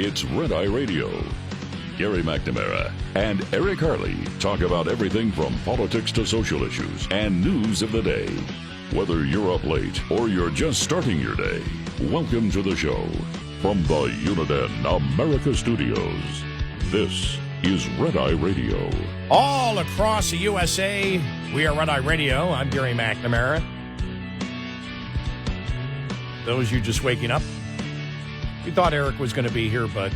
It's Red Eye Radio. Gary McNamara and Eric Harley talk about everything from politics to social issues and news of the day. Whether you're up late or you're just starting your day, welcome to the show. From the Uniden America Studios, this is Red Eye Radio. All across the USA, we are Red Eye Radio. I'm Gary McNamara. Those of you just waking up, we thought Eric was going to be here, but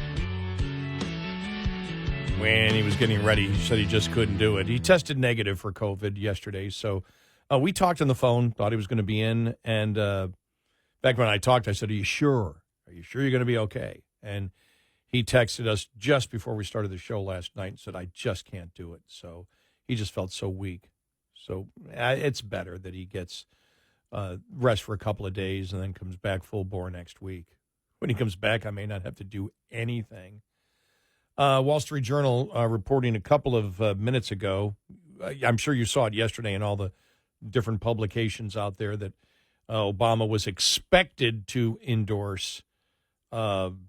when he was getting ready, he said he just couldn't do it. He tested negative for COVID yesterday, so we talked on the phone, thought he was going to be in, and back when I talked, I said, are you sure? Are you sure you're going to be okay? And he texted us just before we started the show last night and said, I just can't do it. So he just felt so weak. So it's better that he gets rest for a couple of days and then comes back full bore next week. When he comes back, I may not have to do anything. Wall Street Journal reporting a couple of minutes ago, I'm sure you saw it yesterday in all the different publications out there, that Obama was expected to endorse Harris.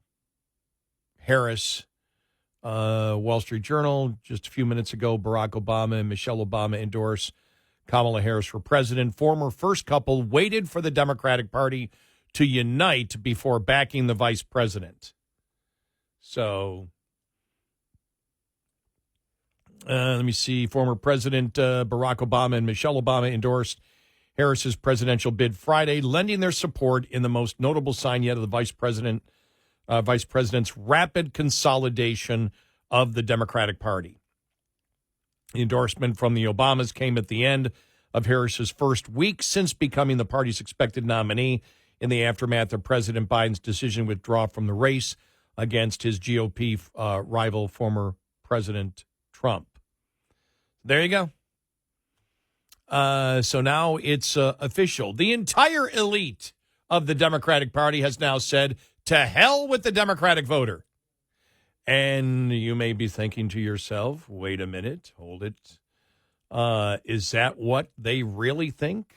Wall Street Journal, just a few minutes ago, Barack Obama and Michelle Obama endorse Kamala Harris for president. Former first couple waited for the Democratic Party to unite before backing the vice president. So, let me see. Former President Barack Obama and Michelle Obama endorsed Harris's presidential bid Friday, lending their support in the most notable sign yet of the vice president's rapid consolidation of the Democratic Party. The endorsement from the Obamas came at the end of Harris's first week since becoming the party's expected nominee in the aftermath of President Biden's decision to withdraw from the race against his GOP rival, former President Trump. There you go. So now it's official. The entire elite of the Democratic Party has now said, to hell with the Democratic voter. And you may be thinking to yourself, wait a minute, hold it. Is that what they really think?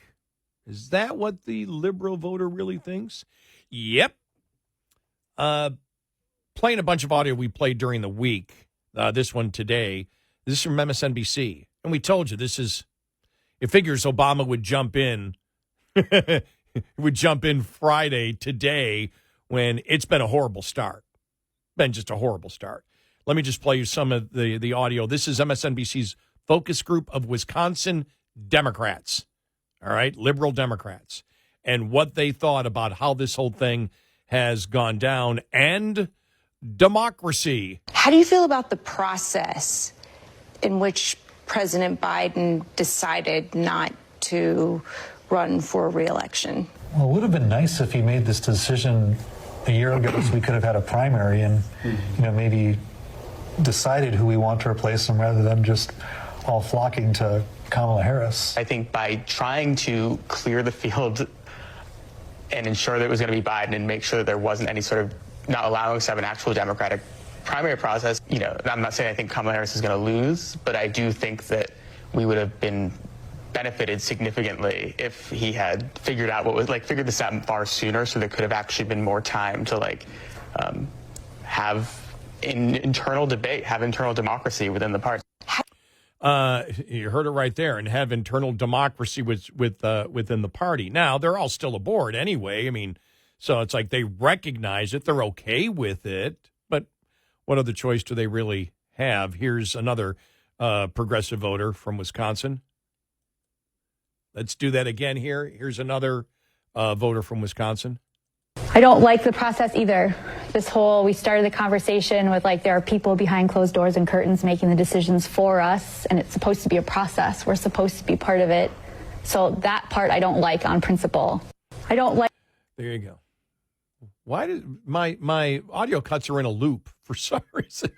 Is that what the liberal voter really thinks? Yep. Playing a bunch of audio we played during the week. This one today. This is from MSNBC. And we told you it figures Obama would jump in. would jump in Friday today when it's been a horrible start. Been just a horrible start. Let me just play you some of the audio. This is MSNBC's focus group of Wisconsin Democrats. All right, liberal Democrats, and what they thought about how this whole thing has gone down and democracy. How do you feel about the process in which President Biden decided not to run for re-election? Well, it would have been nice if he made this decision a year ago so we could have had a primary and, maybe decided who we want to replace him rather than just all flocking to Kamala Harris. I think by trying to clear the field and ensure that it was going to be Biden and make sure that there wasn't any sort of not allowing us to have an actual Democratic primary process, I'm not saying I think Kamala Harris is going to lose, but I do think that we would have been benefited significantly if he had figured this out far sooner, so there could have actually been more time to have an internal debate, have internal democracy within the party. You heard it right there, and have internal democracy within the party. Now, they're all still aboard anyway. I mean, so it's like they recognize it. They're okay with it. But what other choice do they really have? Here's another progressive voter from Wisconsin. Let's do that again here. Here's another voter from Wisconsin. I don't like the process either. We started the conversation with there are people behind closed doors and curtains making the decisions for us, and it's supposed to be a process. We're supposed to be part of it. So that part I don't like on principle. I don't like. There you go. Why did my audio cuts are in a loop for some reason?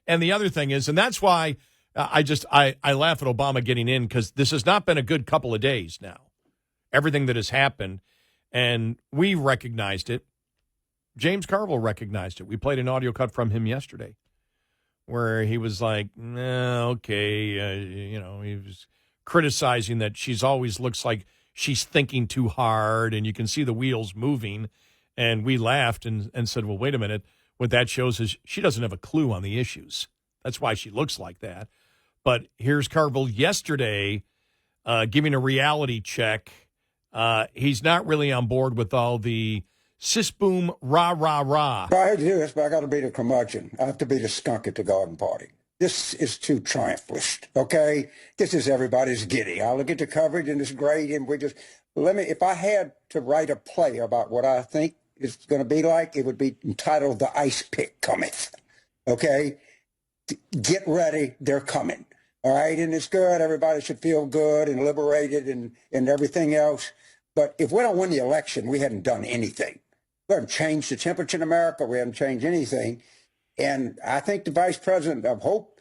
And the other thing is, and that's why I laugh at Obama getting in, because this has not been a good couple of days now. Everything that has happened, and we recognized it. James Carville recognized it. We played an audio cut from him yesterday where he was like, okay, he was criticizing that she's always looks like she's thinking too hard, and you can see the wheels moving. And we laughed and said, well, wait a minute. What that shows is she doesn't have a clue on the issues. That's why she looks like that. But here's Carville yesterday giving a reality check. He's not really on board with all the sis boom, rah, rah, rah. I hate to do this, but I got to be the curmudgeon. I have to be the skunk at the garden party. This is too triumphalist, okay? This is everybody's giddy. I look at the coverage and it's great, and if I had to write a play about what I think it's going to be like, it would be entitled The Ice Pick Cometh, okay? Get ready, they're coming, all right? And it's good. Everybody should feel good and liberated and everything else. But if we don't win the election, we haven't done anything. We haven't changed the temperature in America. We haven't changed anything. And I think the vice president, I hope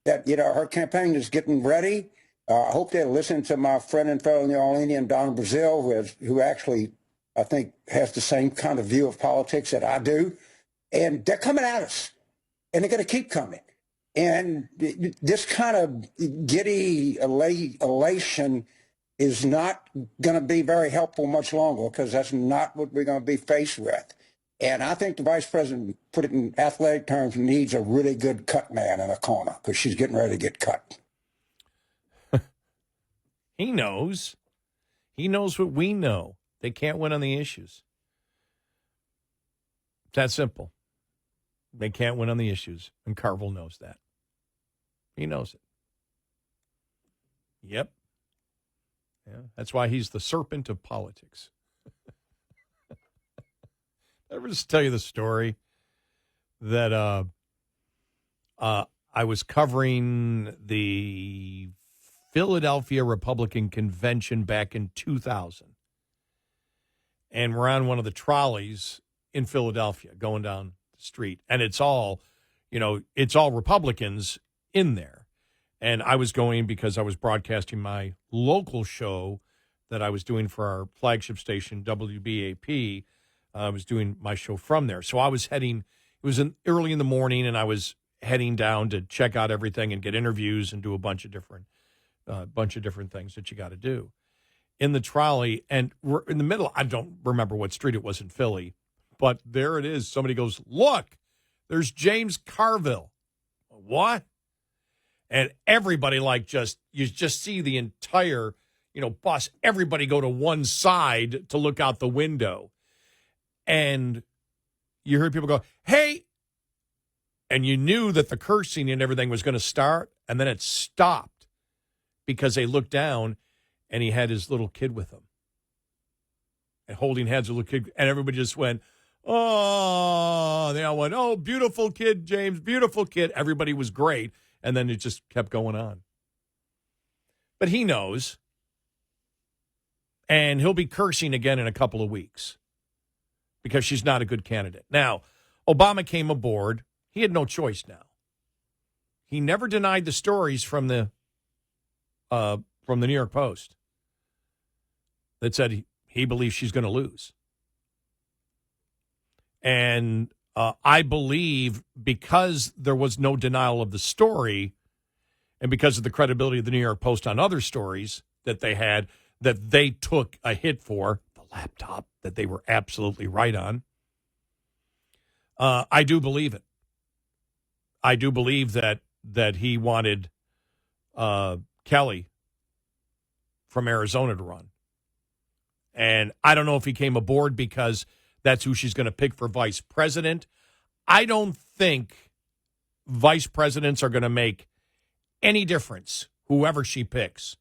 that, her campaign is getting ready. I hope they're listening to my friend and fellow New Orleanian, Don Brazil, who actually, I think, has the same kind of view of politics that I do. And they're coming at us. And they're going to keep coming. And this kind of giddy elation is not going to be very helpful much longer, because that's not what we're going to be faced with. And I think the vice president, put it in athletic terms, needs a really good cut man in a corner, because she's getting ready to get cut. He knows. He knows what we know. They can't win on the issues. It's that simple. They can't win on the issues, and Carville knows that. He knows it. Yep. Yeah, that's why he's the serpent of politics. I ever just tell you the story that I was covering the Philadelphia Republican Convention back in 2000. And we're on one of the trolleys in Philadelphia going down the street. And it's all Republicans in there. And I was going because I was broadcasting my local show that I was doing for our flagship station, WBAP. I was doing my show from there. So I was heading, it was early in the morning, and I was heading down to check out everything and get interviews and do a bunch of different things that you got to do. In the trolley, and we're in the middle, I don't remember what street it was in Philly, but there it is. Somebody goes, look, there's James Carville. What? And everybody you just see the entire, bus, everybody go to one side to look out the window. And you heard people go, hey, and you knew that the cursing and everything was going to start, and then it stopped because they looked down, and he had his little kid with him. And holding hands with a little kid, and everybody just went, oh, they all went, oh, beautiful kid, James, beautiful kid. Everybody was great, and then it just kept going on. But he knows, and he'll be cursing again in a couple of weeks, because she's not a good candidate. Now, Obama came aboard. He had no choice now. He never denied the stories from the New York Post that said he believes she's going to lose. And I believe because there was no denial of the story, and because of the credibility of the New York Post on other stories that they had, that they took a hit for, laptop that they were absolutely right on. I do believe it. I do believe that he wanted Kelly from Arizona to run. And I don't know if he came aboard because that's who she's going to pick for vice president. I don't think vice presidents are going to make any difference, whoever she picks,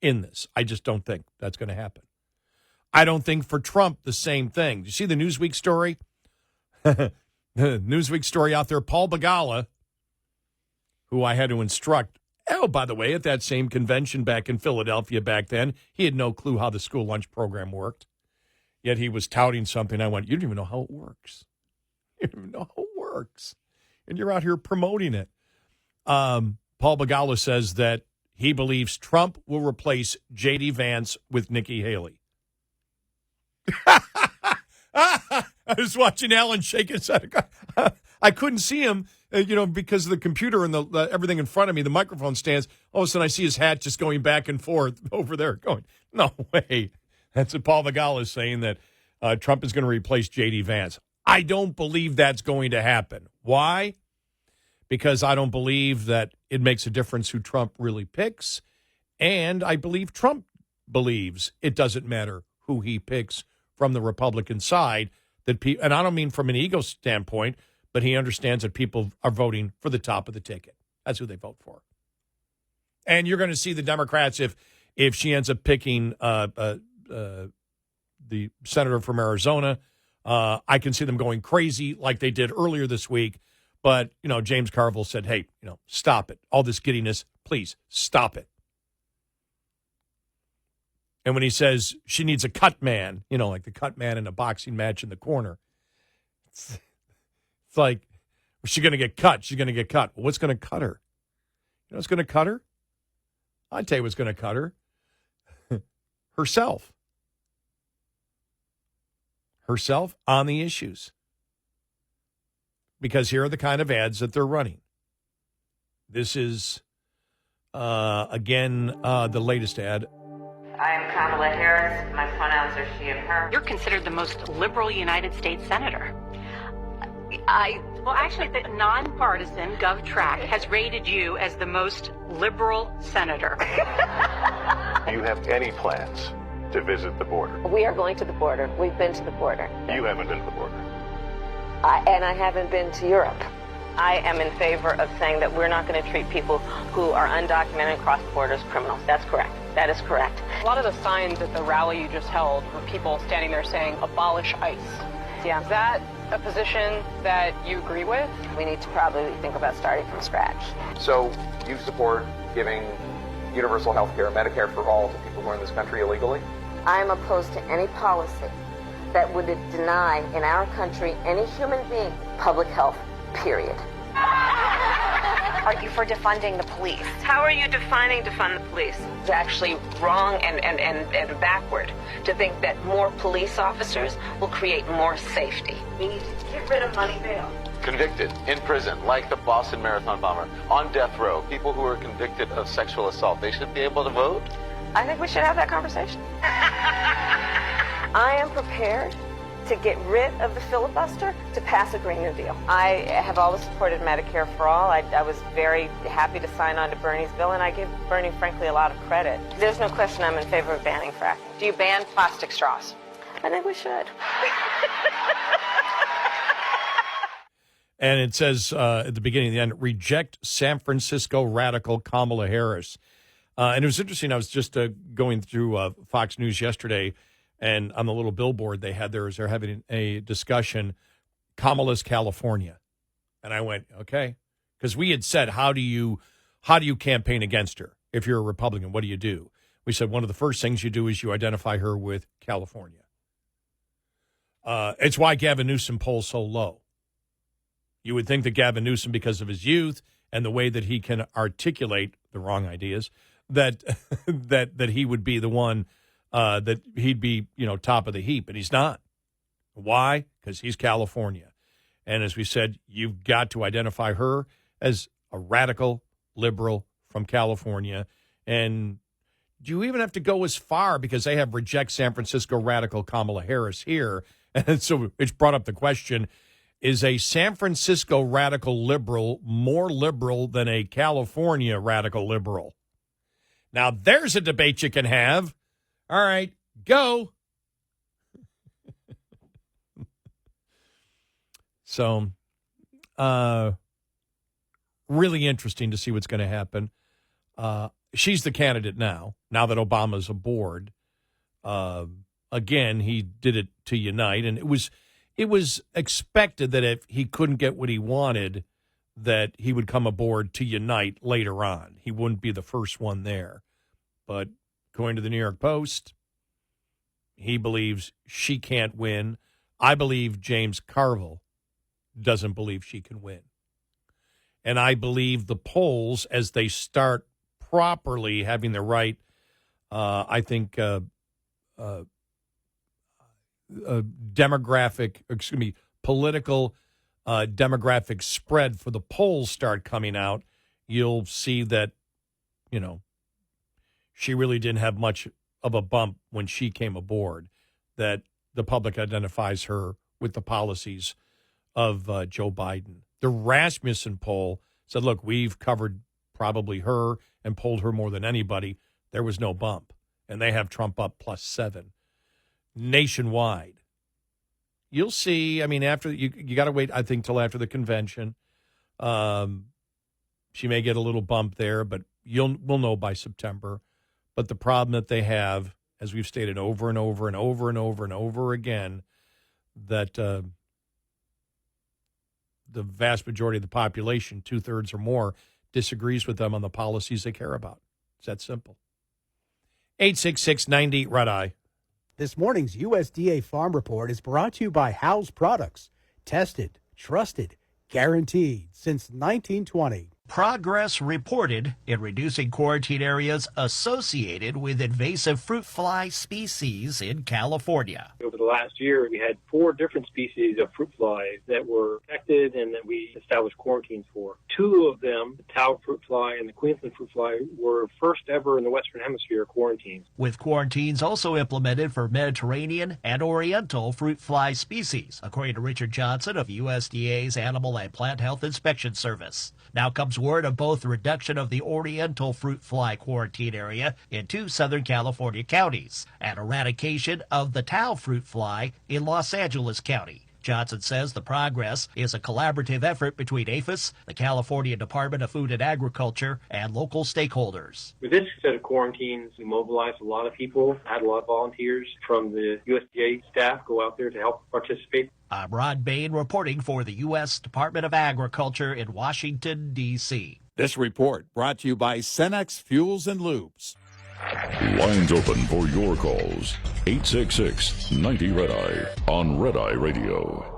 in this. I just don't think that's going to happen. I don't think for Trump the same thing. Do you see the Newsweek story? The Newsweek story out there, Paul Begala, who I had to instruct. Oh, by the way, at that same convention back in Philadelphia back then, he had no clue how the school lunch program worked. Yet he was touting something. I went, you don't even know how it works. You don't even know how it works. And you're out here promoting it. Paul Begala says that he believes Trump will replace J.D. Vance with Nikki Haley. I was watching Alan shake his head. I couldn't see him, because of the computer and the everything in front of me, the microphone stands. All of a sudden, I see his hat just going back and forth over there, going, no way. That's what Paul Begala is saying, that Trump is going to replace J.D. Vance. I don't believe that's going to happen. Why? Because I don't believe that it makes a difference who Trump really picks. And I believe Trump believes it doesn't matter who he picks from the Republican side. And I don't mean from an ego standpoint, but he understands that people are voting for the top of the ticket. That's who they vote for. And you're going to see the Democrats, if she ends up picking the senator from Arizona, I can see them going crazy like they did earlier this week. But, James Carville said, hey, stop it. All this giddiness, please stop it. And when he says she needs a cut man, like the cut man in a boxing match in the corner, it's like, is she going to get cut? She's going to get cut. Well, what's going to cut her? You know what's going to cut her? I'll tell you what's going to cut her. Herself. Herself on the issues. Because here are the kind of ads that they're running. This is, again, the latest ad. I am Kamala Harris. My pronouns are she and her. You're considered the most liberal United States senator. Actually, the nonpartisan GovTrack has rated you as the most liberal senator. Do you have any plans to visit the border? We are going to the border. We've been to the border. You haven't been to the border. And I haven't been to Europe. I am in favor of saying that we're not going to treat people who are undocumented cross borders criminals. That's correct. That is correct. A lot of the signs at the rally you just held were people standing there saying, abolish ICE. Yeah. Is that a position that you agree with? We need to probably think about starting from scratch. So you support giving universal health care, Medicare for all to people who are in this country illegally? I am opposed to any policy that would deny in our country any human being public health, period. Are you for defunding the police? How are you defining defund the police? It's actually wrong and backward to think that more police officers will create more safety. We need to get rid of money bail. Convicted, in prison, like the Boston Marathon bomber, on death row, people who are convicted of sexual assault, they should be able to vote? I think we should have that conversation. I am prepared to get rid of the filibuster to pass a Green New Deal. I have always supported Medicare for all. I was very happy to sign on to Bernie's bill, and I give Bernie, frankly, a lot of credit. There's no question I'm in favor of banning fracking. Do you ban plastic straws? I think we should. And it says at the beginning and the end, reject San Francisco radical Kamala Harris. And it was interesting. I was just going through Fox News yesterday, and on the little billboard they had there, they're having a discussion, Kamala's California. And I went, okay. Because we had said, how do you campaign against her? If you're a Republican, what do you do? We said one of the first things you do is you identify her with California. It's why Gavin Newsom polls so low. You would think that Gavin Newsom, because of his youth and the way that he can articulate the wrong ideas, that that he would be the one, that he'd be, top of the heap, but he's not. Why? Because he's California. And as we said, you've got to identify her as a radical liberal from California. And do you even have to go as far, because they have reject San Francisco radical Kamala Harris here? And so it's brought up the question, is a San Francisco radical liberal more liberal than a California radical liberal? Now, there's a debate you can have. All right, go. So, really interesting to see what's going to happen. She's the candidate now that Obama's aboard. Again, he did it to unite, and it was expected that if he couldn't get what he wanted, that he would come aboard to unite later on. He wouldn't be the first one there. But going to the New York Post, he believes she can't win. I believe James Carville doesn't believe she can win. And I believe the polls, as they start properly having the right, political demographic spread for the polls start coming out, you'll see that, she really didn't have much of a bump when she came aboard, that the public identifies her with the policies of Joe Biden. The Rasmussen poll said, look, we've covered probably her and polled her more than anybody. There was no bump. And they have Trump up +7. Nationwide. You'll see. I mean, after you got to wait, I think, till after the convention. She may get a little bump there, but we'll know by September. But the problem that they have, as we've stated over and over and over and over and over again, that the vast majority of the population, 2/3 or more, disagrees with them on the policies they care about. It's that simple. 866-90 Red Eye. This morning's USDA Farm Report is brought to you by House Products. Tested, trusted, guaranteed since 1920. Progress reported in reducing quarantine areas associated with invasive fruit fly species in California. Over the last year, we had 4 different species of fruit flies that were detected and that we established quarantines for. 2 of them, the Tao fruit fly and the Queensland fruit fly, were first ever in the Western Hemisphere quarantines. With quarantines also implemented for Mediterranean and Oriental fruit fly species, according to Richard Johnson of USDA's Animal and Plant Health Inspection Service. Now comes word of both the reduction of the Oriental fruit fly quarantine area in 2 Southern California counties and eradication of the Tao fruit fly in Los Angeles County. Johnson says the progress is a collaborative effort between APHIS, the California Department of Food and Agriculture, and local stakeholders. With this set of quarantines, we mobilized a lot of people, had a lot of volunteers from the USDA staff go out there to help participate. I'm Rod Bain reporting for the U.S. Department of Agriculture in Washington, D.C. This report brought to you by Cenex Fuels and Lubes. Lines open for your calls. 866-90 Red Eye on Red Eye Radio.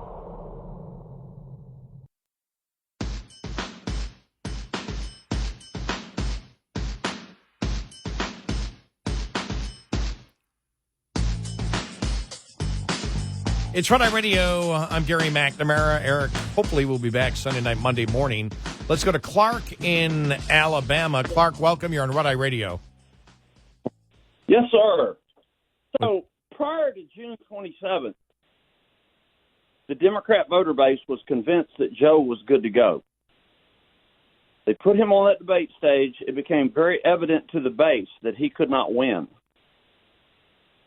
It's Red Eye Radio. I'm Gary McNamara. Eric hopefully will be back Sunday night, Monday morning. Let's go to Clark in Alabama. Clark, welcome. You're on Red Eye Radio. Yes, sir. So prior to June 27th, the Democrat voter base was convinced that Joe was good to go. They put him on that debate stage. It became very evident to the base that he could not win.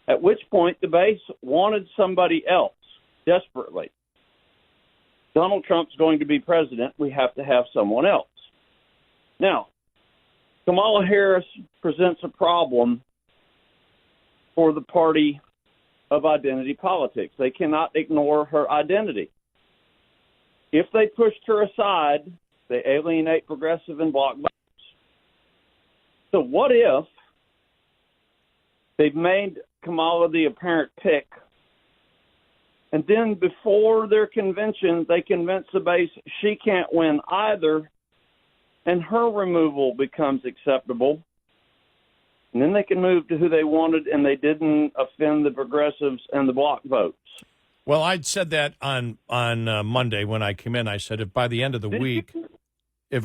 At which point the base wanted somebody else desperately. Donald Trump's going to be president. We have to have someone else. Now, Kamala Harris presents a problem for the party of identity politics. They cannot ignore her identity. If they pushed her aside, they alienate progressive and bloc voters. So what if they've made Kamala the apparent pick, and then before their convention, they convince the base she can't win either, and her removal becomes acceptable? And then they can move to who they wanted, and they didn't offend the progressives and the bloc votes. Well, I'd said that on Monday when I came in. I said if by the end of the week, if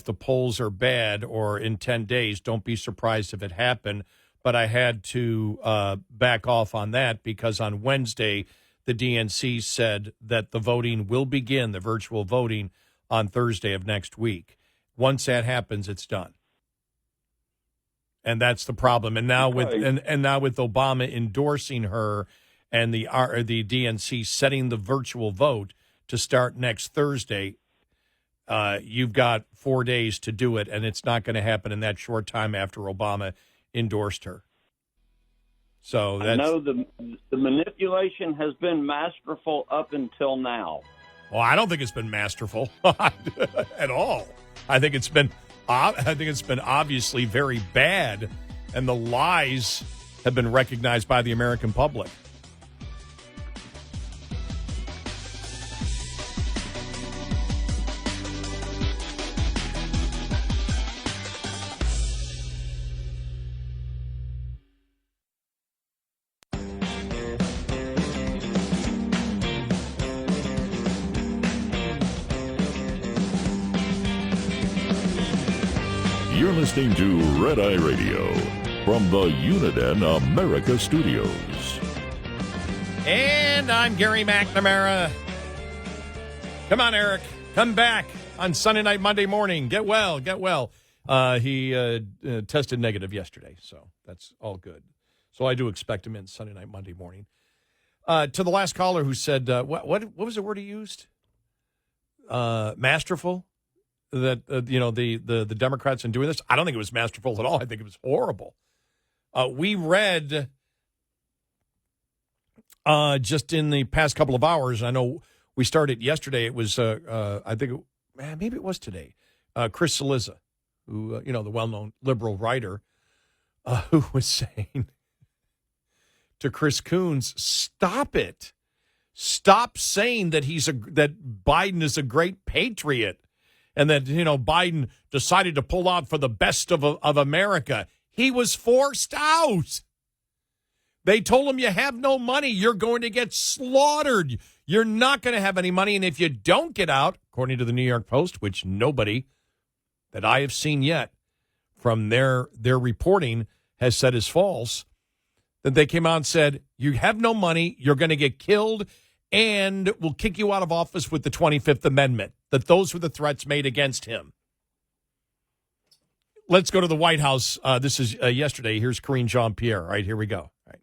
the polls are bad or in 10 days, don't be surprised if it happened. But I had to back off on that because on Wednesday, the DNC said that the voting will begin, the virtual voting, on Thursday of next week. Once that happens, it's done. And that's the problem. And now with and now with Obama endorsing her and the DNC setting the virtual vote to start next Thursday, you've got 4 days to do it, and it's not going to happen in that short time after Obama endorsed her. So that's, I know the manipulation has been masterful up until now. Well, I don't think it's been masterful at all. I think it's been obviously very bad, and the lies have been recognized by the American public. You're listening to Red Eye Radio. from the Uniden America Studios. And I'm Gary McNamara. Come on, Eric. Come back on Sunday night, Monday morning. Get well, get well. He tested negative yesterday, so that's all good. So I do expect him in Sunday night, Monday morning. To the last caller who said, what was the word he used? Masterful? That, the Democrats in doing this? I don't think it was masterful at all. I think it was horrible. We read just in the past couple of hours, I know we started yesterday, it was, maybe it was today, Chris Cillizza, who, the well-known liberal writer, who was saying to Chris Coons, stop it. Stop saying that that Biden is a great patriot and that, Biden decided to pull out for the best of America. He was forced out. They told him, you have no money. You're going to get slaughtered. You're not going to have any money. And if you don't get out, according to the New York Post, which nobody that I have seen yet from their reporting has said is false, that they came out and said, you have no money, you're going to get killed, and we'll kick you out of office with the 25th Amendment. That those were the threats made against him. Let's go to the White House. This is yesterday. Here's Karine Jean-Pierre. All right, here we go. All right.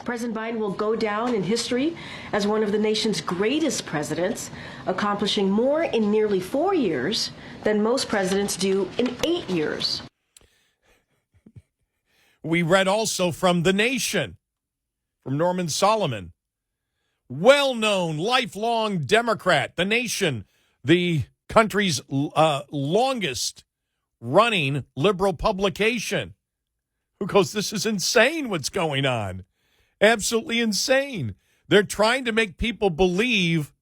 President Biden will go down in history as one of the nation's greatest presidents, accomplishing more in nearly 4 years than most presidents do in 8 years. We read also from The Nation, from Norman Solomon, well-known, lifelong Democrat. The Nation, the country's longest-running liberal publication, who goes, this is insane what's going on. Absolutely insane. They're trying to make people believe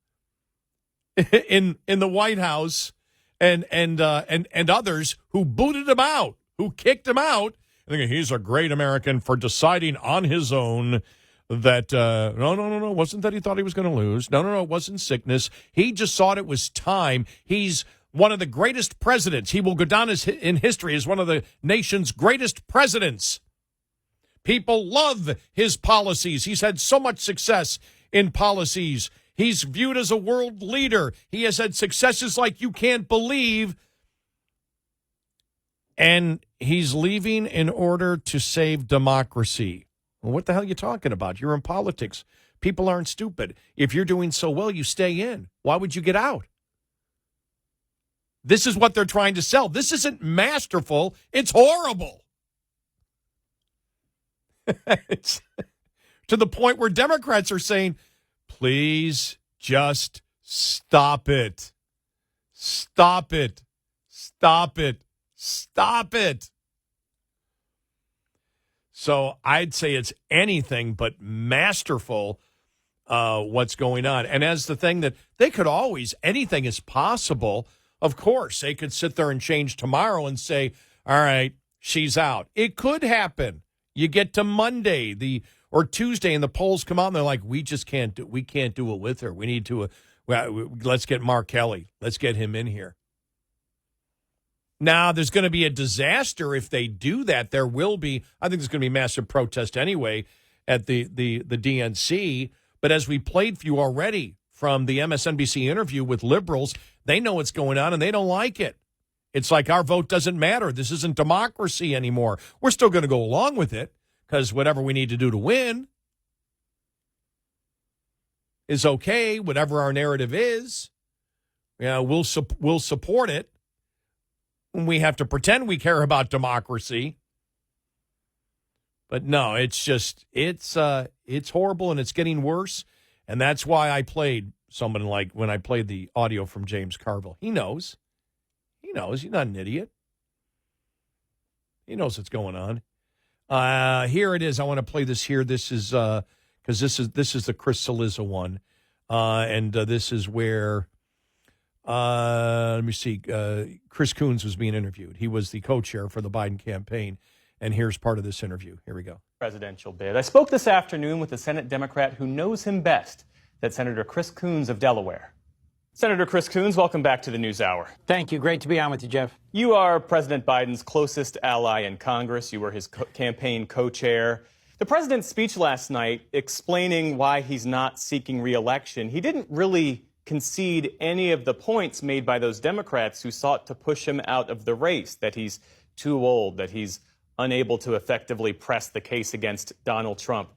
in the White House and others who booted him out, who kicked him out. Thinking he's a great American for deciding on his own that, no, it wasn't that he thought he was going to lose. No, it wasn't sickness. He just thought it was time. He's one of the greatest presidents. He will go down in history as one of the nation's greatest presidents. People love his policies. He's had so much success in policies. He's viewed as a world leader. He has had successes like you can't believe. And he's leaving in order to save democracy. Well, what the hell are you talking about? You're in politics. People aren't stupid. If you're doing so well, you stay in. Why would you get out? This is what they're trying to sell. This isn't masterful. It's horrible. It's to the point where Democrats are saying, please just stop it. Stop it. Stop it. Stop it. So I'd say it's anything but masterful what's going on. And as the thing that they could always, anything is possible. Of course, they could sit there and change tomorrow and say, all right, she's out. It could happen. You get to Monday or Tuesday and the polls come out and they're like, we can't do it with her. We need to, let's get Mark Kelly. Let's get him in here. Now, there's going to be a disaster if they do that. There will be. I think there's going to be massive protest anyway at the DNC. But as we played for you already from the MSNBC interview with liberals, they know what's going on and they don't like it. It's like our vote doesn't matter. This isn't democracy anymore. We're still going to go along with it because whatever we need to do to win is okay. Whatever our narrative is, we'll support it. We have to pretend we care about democracy. But no, it's horrible and it's getting worse. And that's why I played someone like when I played the audio from James Carville. He knows. He's not an idiot. He knows what's going on. Here it is. I want to play this here. This is because this is the Chris Cillizza one. And this is where let me see. Chris Coons was being interviewed. He was the co-chair for the Biden campaign. And here's part of this interview. Here we go. Presidential bid. I spoke this afternoon with the Senate Democrat who knows him best, that Senator Chris Coons of Delaware. Senator Chris Coons, welcome back to the NewsHour. Thank you. Great to be on with you, Jeff. You are President Biden's closest ally in Congress. You were his campaign co-chair. The president's speech last night explaining why he's not seeking re-election, he didn't really concede any of the points made by those Democrats who sought to push him out of the race, that he's too old, that he's unable to effectively press the case against Donald Trump.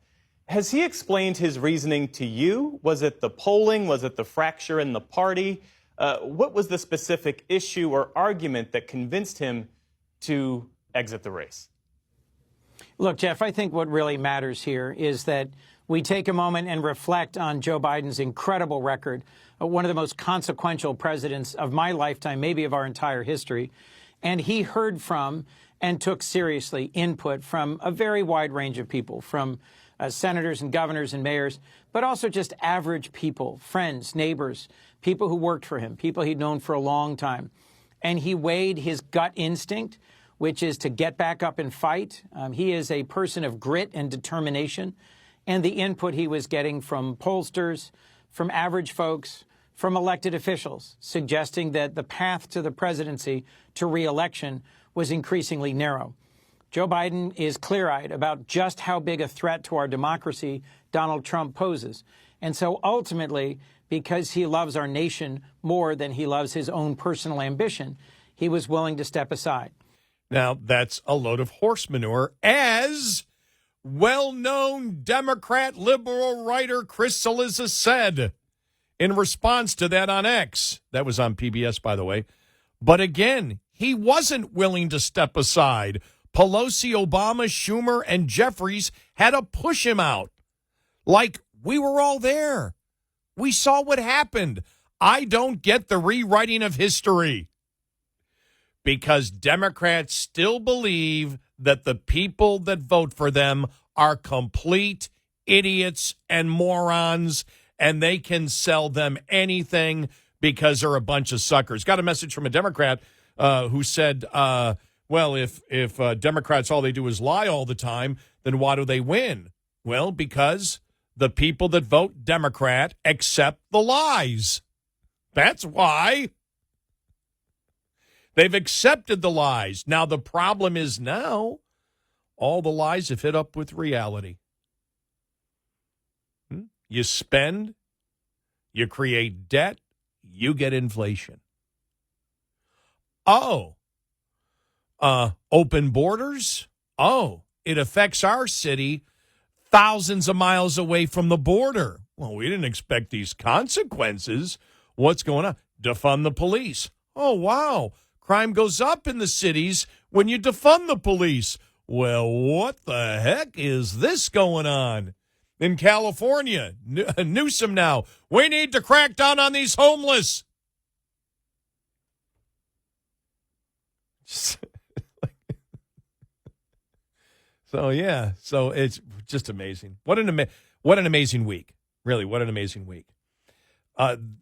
Has he explained his reasoning to you? Was it the polling? Was it the fracture in the party? What was the specific issue or argument that convinced him to exit the race? Look, Jeff, I think what really matters here is that we take a moment and reflect on Joe Biden's incredible record, one of the most consequential presidents of my lifetime, maybe of our entire history. And he heard from and took seriously input from a very wide range of people, from senators and governors and mayors, but also just average people, friends, neighbors, people who worked for him, people he'd known for a long time. And he weighed his gut instinct, which is to get back up and fight. He is a person of grit and determination. And the input he was getting from pollsters, from average folks, from elected officials, suggesting that the path to the presidency, to re-election, was increasingly narrow. Joe Biden is clear-eyed about just how big a threat to our democracy Donald Trump poses. And so ultimately, because he loves our nation more than he loves his own personal ambition, he was willing to step aside. Now, that's a load of horse manure, as well-known Democrat liberal writer Chris Cillizza said in response to that on X. That was on PBS, by the way. But again, he wasn't willing to step aside. Pelosi, Obama, Schumer, and Jeffries had to push him out. Like, we were all there. We saw what happened. I don't get the rewriting of history. Because Democrats still believe that the people that vote for them are complete idiots and morons, and they can sell them anything because they're a bunch of suckers. Got a message from a Democrat who said, well, if Democrats, all they do is lie all the time, then why do they win? Well, because the people that vote Democrat accept the lies. That's why. They've accepted the lies. Now, the problem is now all the lies have hit up with reality. You spend, you create debt, you get inflation. Open borders? It affects our city thousands of miles away from the border. Well, we didn't expect these consequences. What's going on? Defund the police. Oh, wow. Crime goes up in the cities when you defund the police. Well, what the heck is this going on? In California, Newsom now, we need to crack down on these homeless. So it's just amazing. What an amazing week. Really, what an amazing week.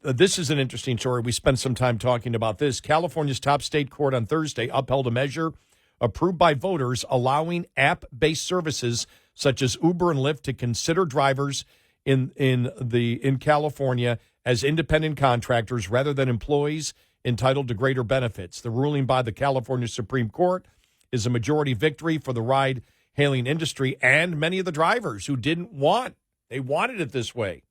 This is an interesting story. We spent some time talking about this. California's top state court on Thursday upheld a measure approved by voters allowing app-based services such as Uber and Lyft to consider drivers in California as independent contractors rather than employees entitled to greater benefits. The ruling by the California Supreme Court is a majority victory for the ride-hailing industry and many of the drivers who they wanted it this way,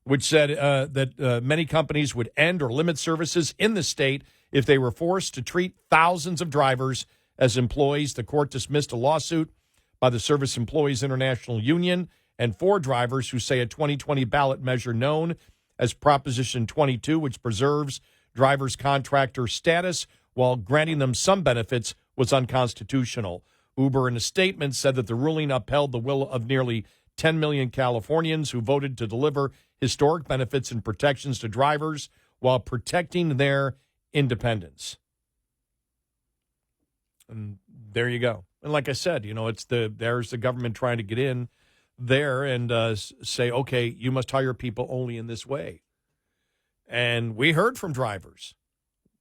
which said that many companies would end or limit services in the state if they were forced to treat thousands of drivers as employees. The court dismissed a lawsuit by the Service Employees International Union and 4 drivers who say a 2020 ballot measure known as Proposition 22, which preserves drivers' contractor status while granting them some benefits, was unconstitutional. Uber, in a statement, said that the ruling upheld the will of nearly 10 million Californians who voted to deliver historic benefits and protections to drivers while protecting their independence. And there you go. And like I said, there's the government trying to get in there and say, okay, you must hire people only in this way. And we heard from drivers.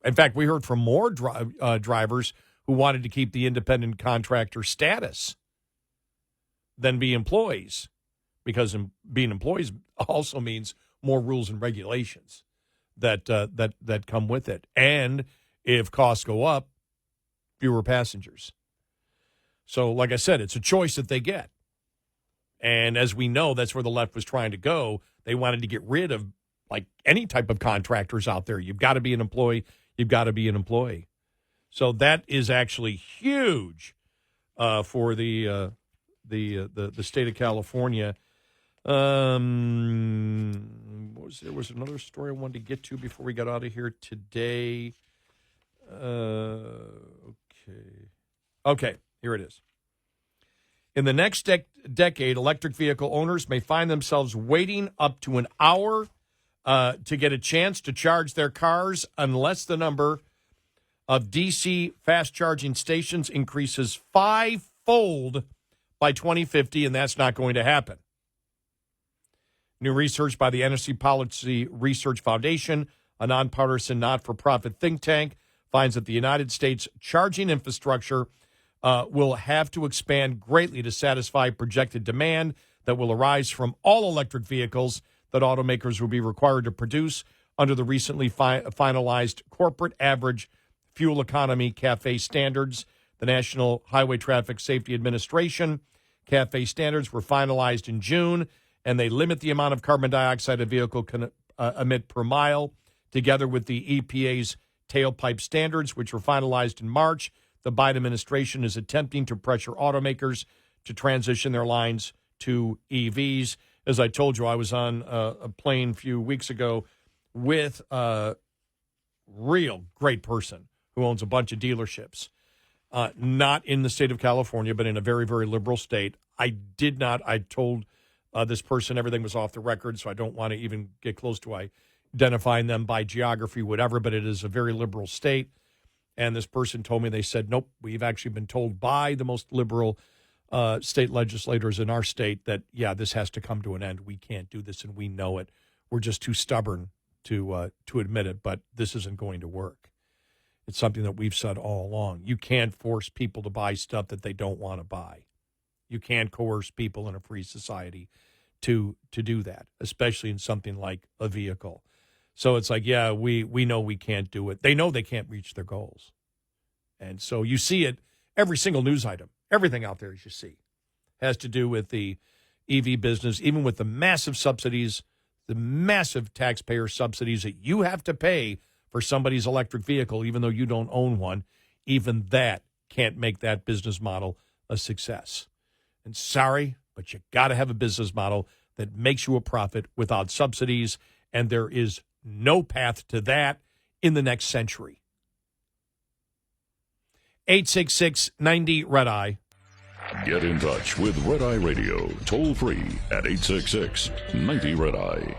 In fact, we heard from more drivers who wanted to keep the independent contractor status than be employees, because being employees also means more rules and regulations. that come with it. And if costs go up, fewer passengers. So, like I said, it's a choice that they get. And as we know, that's where the left was trying to go. They wanted to get rid of, like, any type of contractors out there. You've got to be an employee. You've got to be an employee. So that is actually huge for the state of California. There was another story I wanted to get to before we got out of here today. Okay, here it is. In the next decade, electric vehicle owners may find themselves waiting up to an hour to get a chance to charge their cars unless the number of DC fast charging stations increases fivefold by 2050, and that's not going to happen. New research by the Energy Policy Research Foundation, a nonpartisan not-for-profit think tank, finds that the United States charging infrastructure will have to expand greatly to satisfy projected demand that will arise from all electric vehicles that automakers will be required to produce under the recently finalized corporate average fuel economy CAFE standards. The National Highway Traffic Safety Administration CAFE standards were finalized in June, and they limit the amount of carbon dioxide a vehicle can emit per mile, together with the EPA's tailpipe standards, which were finalized in March. The Biden administration is attempting to pressure automakers to transition their lines to EVs. As I told you, I was on a plane a few weeks ago with a real great person who owns a bunch of dealerships, not in the state of California, but in a very, very liberal state. I told this person everything was off the record, so I don't want to even get close to identifying them by geography, whatever, but it is a very liberal state. And this person told me, they said, nope, we've actually been told by the most liberal state legislators in our state that, yeah, this has to come to an end. We can't do this, and we know it. We're just too stubborn to admit it, but this isn't going to work. It's something that we've said all along. You can't force people to buy stuff that they don't want to buy. You can't coerce people in a free society to do that, especially in something like a vehicle. So it's like, yeah, we know we can't do it. They know they can't reach their goals. And so you see it, every single news item, everything out there as you see, has to do with the EV business, even with the massive subsidies, the massive taxpayer subsidies that you have to pay for somebody's electric vehicle, even though you don't own one. Even that can't make that business model a success. And sorry, but you got to have a business model that makes you a profit without subsidies, and there is no path to that in the next century. 866-90-RED-EYE. Get in touch with Red Eye Radio, toll free at 866-90-RED-EYE.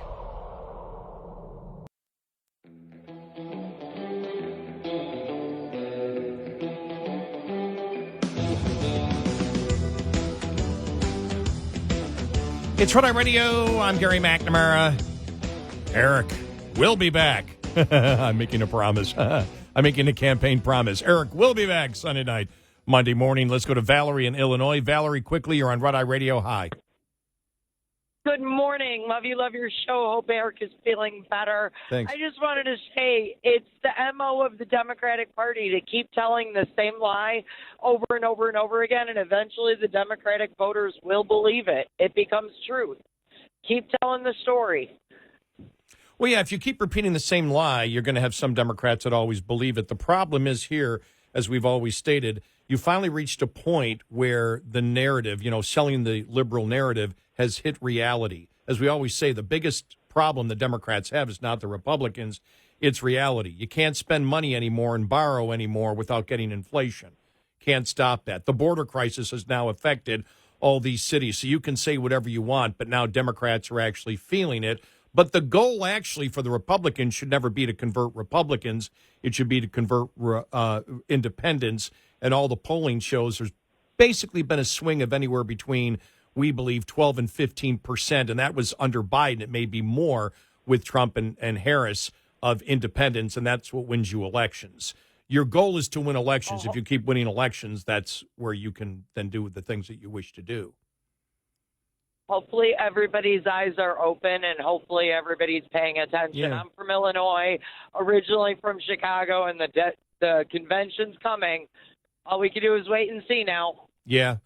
It's Red Eye Radio. I'm Gary McNamara. Eric will be back. I'm making a promise. I'm making a campaign promise. Eric will be back Sunday night, Monday morning. Let's go to Valerie in Illinois. Valerie, quickly, you're on Red Eye Radio. Hi. Good morning. Love your show. Hope Eric is feeling better. Thanks. I just wanted to say it's the MO of the Democratic Party to keep telling the same lie over and over and over again, and eventually the Democratic voters will believe it. It becomes truth. Keep telling the story. Well, yeah, if you keep repeating the same lie, you're going to have some Democrats that always believe it. The problem is here, as we've always stated, you finally reached a point where the narrative, selling the liberal narrative, has hit reality. As we always say, the biggest problem the Democrats have is not the Republicans, it's reality. You can't spend money anymore and borrow anymore without getting inflation. Can't stop that. The border crisis has now affected all these cities. So you can say whatever you want, but now Democrats are actually feeling it. But the goal actually for the Republicans should never be to convert Republicans. It should be to convert independents. And all the polling shows there's basically been a swing of anywhere between, we believe, 12 and 15%. And that was under Biden. It may be more with Trump and Harris of independents. And that's what wins you elections. Your goal is to win elections. If you keep winning elections, that's where you can then do the things that you wish to do. Hopefully everybody's eyes are open and hopefully everybody's paying attention. Yeah. I'm from Illinois, originally from Chicago, and the convention's coming. All we can do is wait and see now. Yeah.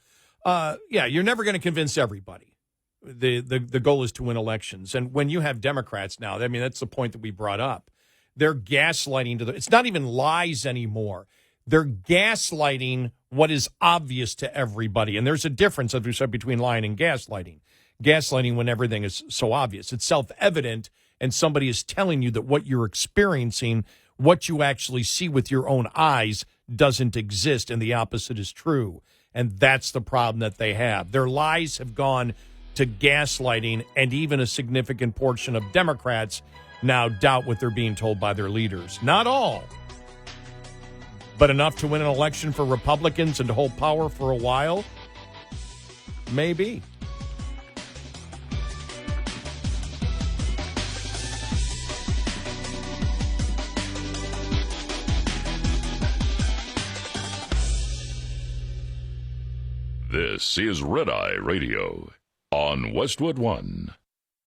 You're never going to convince everybody. The goal is to win elections. And when you have Democrats now, I mean, that's the point that we brought up. They're gaslighting it's not even lies anymore. They're gaslighting what is obvious to everybody. And there's a difference, as we said, between lying and gaslighting. Gaslighting when everything is so obvious. It's self-evident, and somebody is telling you that what you're experiencing, what you actually see with your own eyes, doesn't exist, and the opposite is true. And that's the problem that they have. Their lies have gone to gaslighting, and even a significant portion of Democrats now doubt what they're being told by their leaders. Not all, but enough to win an election for Republicans and to hold power for a while? Maybe. This is Red Eye Radio on Westwood One.